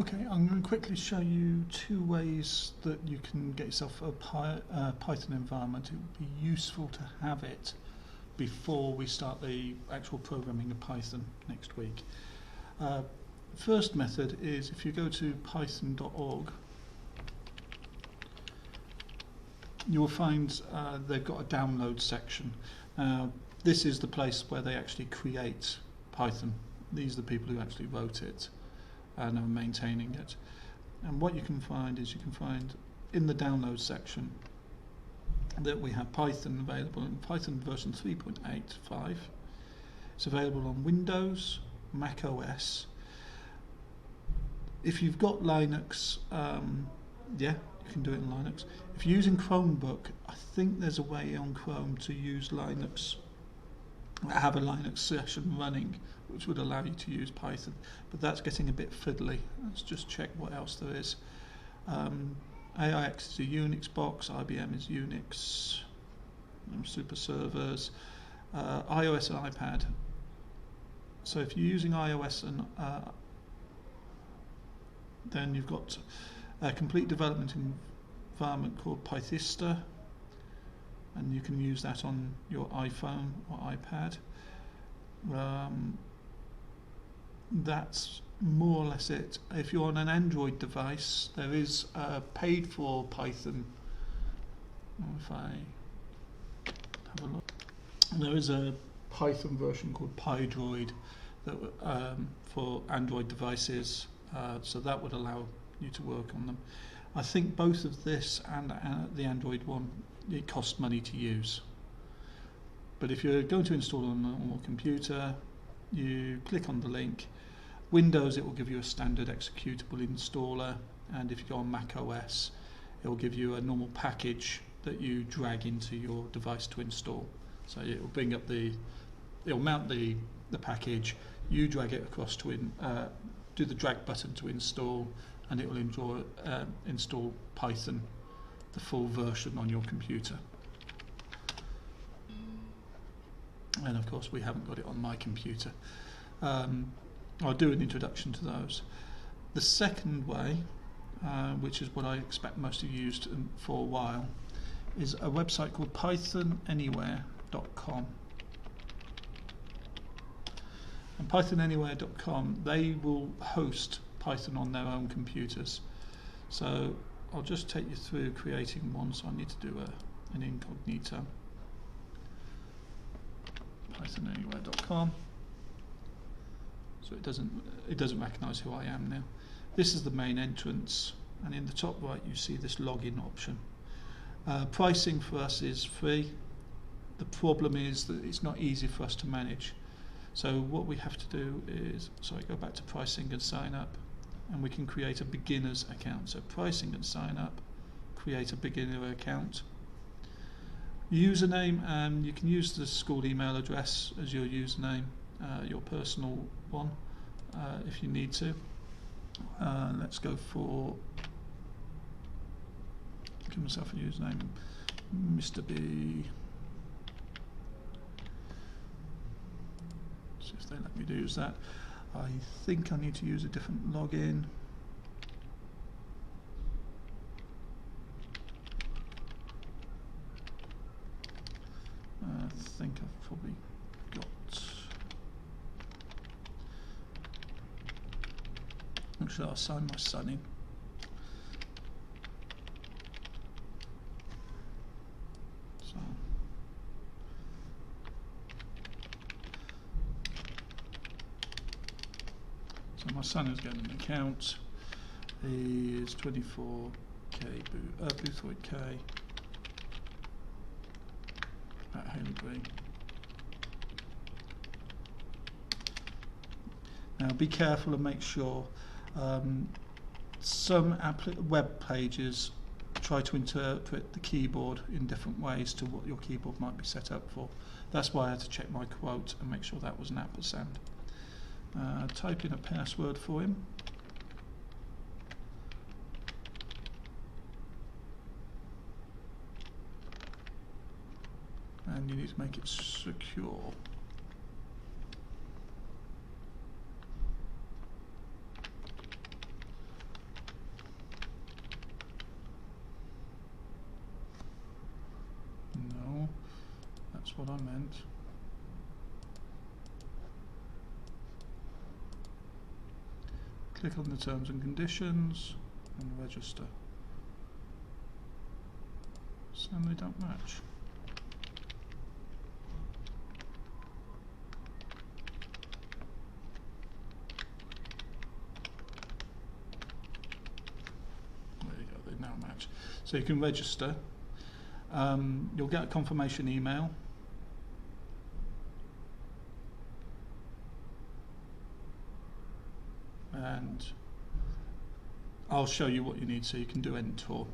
Okay, I'm going to quickly show you two ways that you can get yourself a Python environment. It would be useful to have it before we start the actual programming of Python next week. First method is if you go to python.org, you'll find they've got a download section. This is the place where they actually create Python. These are the people who actually wrote it and are maintaining it. And what you can find is you can find in the download section that we have Python available in Python version 3.85. It's available on Windows, Mac OS. If you've got Linux, yeah, you can do it in Linux. If you're using Chromebook, I think there's a way on Chrome to use Linux, have a Linux session running, which would allow you to use Python, but that's getting a bit fiddly. Let's just check what else there is. AIX is a Unix box, IBM is Unix, super servers, iOS and iPad. So if you're using iOS and then you've got a complete development environment called Pythista, and you can use that on your iPhone or iPad. That's more or less it. If you're on an Android device, there is paid for Python. If I have a look, there is a Python version called Pydroid that for Android devices, so that would allow you to work on them. I think both of this and the Android one, it costs money to use. But if you're going to install on a normal computer, you click on the link. Windows, it will give you a standard executable installer, and if you go on Mac OS, it will give you a normal package that you drag into your device to install. So it will bring up it will mount the package, you drag it across to do the drag button to install, and it will install Python, the full version, on your computer. And of course we haven't got it on my computer. I'll do an introduction to those. The second way, which is what I expect most of you used for a while, is a website called pythonanywhere.com. And pythonanywhere.com, they will host Python on their own computers. So I'll just take you through creating one, so I need to do an incognito. pythonanywhere.com. So it doesn't recognize who I am now. This is the main entrance, and in the top right you see this login option. Pricing for us is free. The problem is that it's not easy for us to manage. So what we have to do is, go back to pricing and sign up, and we can create a beginner's account. So pricing and sign up, create a beginner account. Username, you can use the school email address as your username, your personal one, if you need to. Let's go for, give myself a username, Mr. B. See if they let me use that. I think I need to use a different login. I think I've probably got. Actually, I'll sign my son in. So my son is getting an account. He is 24K Pydroid K at Haley Green. Now be careful and make sure. Some web pages try to interpret the keyboard in different ways to what your keyboard might be set up for. That's why I had to check my quote and make sure that was an ampersand. Type in a password for him. And you need to make it secure. That's what I meant. Click on the terms and conditions and register. And they don't match. There you go, they now match. So you can register. You'll get a confirmation email. And I'll show you what you need so you can do end tour.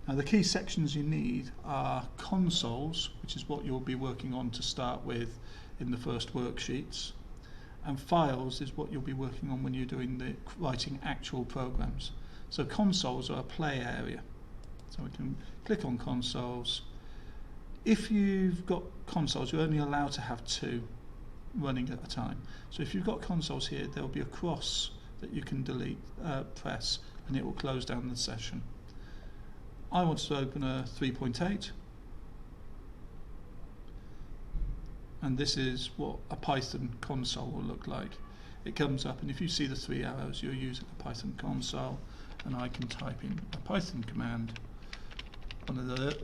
Now the key sections you need are consoles, which is what you'll be working on to start with in the first worksheets, and files is what you'll be working on when you're doing the writing actual programs. So consoles are a play area. So we can click on consoles. If you've got consoles, you're only allowed to have 2 running at a time. So if you've got consoles here, there'll be a cross that you can press, and it will close down the session. I want to open a 3.8, and this is what a Python console will look like. It comes up, and if you see the 3 arrows, you're using a Python console, and I can type in a Python command, one of the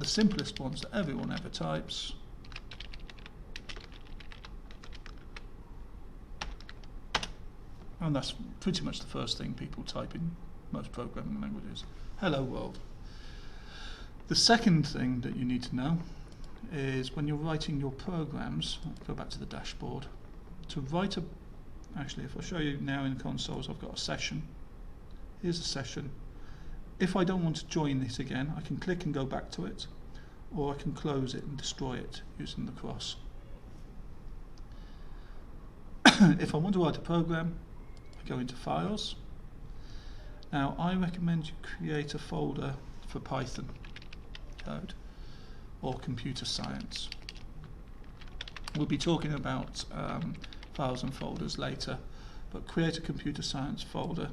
simplest ones that everyone ever types. And that's pretty much the first thing people type in most programming languages. Hello world. The second thing that you need to know is when you're writing your programs, I'll go back to the dashboard, to write actually if I show you now in consoles, I've got a session. Here's a session. If I don't want to join it again, I can click and go back to it, or I can close it and destroy it using the cross. If I want to write a program, I go into Files. Now I recommend you create a folder for Python code or computer science. We'll be talking about files and folders later, but create a computer science folder,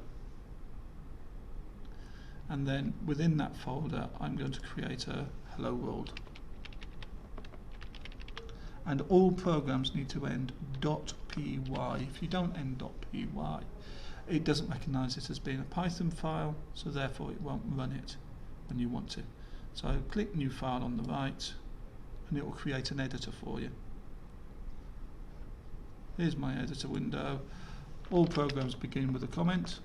and then within that folder I'm going to create a hello world, and all programs need to end .py. If you don't end .py, it doesn't recognize it as being a Python file, so therefore it won't run it when you want to. So click new file on the right, and it will create an editor for you. Here's my editor window. All programs begin with a comment.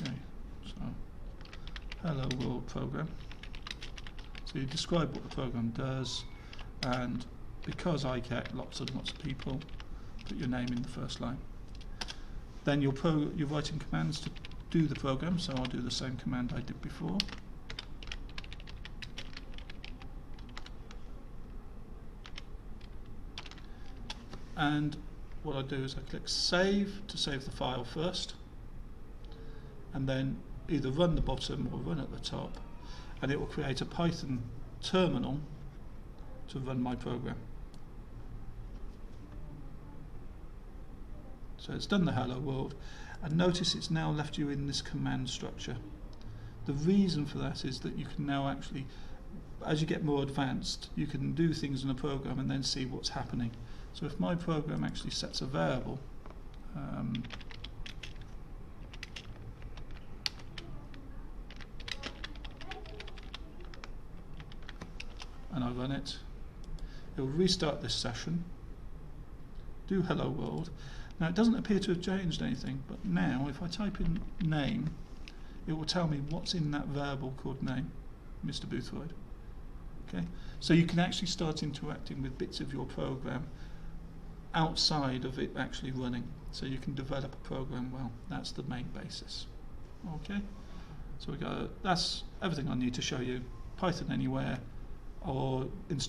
Okay, so hello world program. So you describe what the program does, and because I get lots and lots of people, put your name in the first line. Then you're writing commands to do the program, so I'll do the same command I did before. And what I do is I click save to save the file first, and then either run the bottom or run at the top, and it will create a Python terminal to run my program. So it's done the hello world, and notice it's now left you in this command structure. The reason for that is that you can now actually, as you get more advanced, you can do things in a program and then see what's happening. So if my program actually sets a variable, and I run it, it will restart this session, do hello world. Now it doesn't appear to have changed anything, but now if I type in name, it will tell me what's in that variable called name, Mr. Pydroid. Okay, so you can actually start interacting with bits of your program outside of it actually running, so you can develop a program well. That's the main basis. Okay, so that's everything I need to show you. Python Anywhere, or install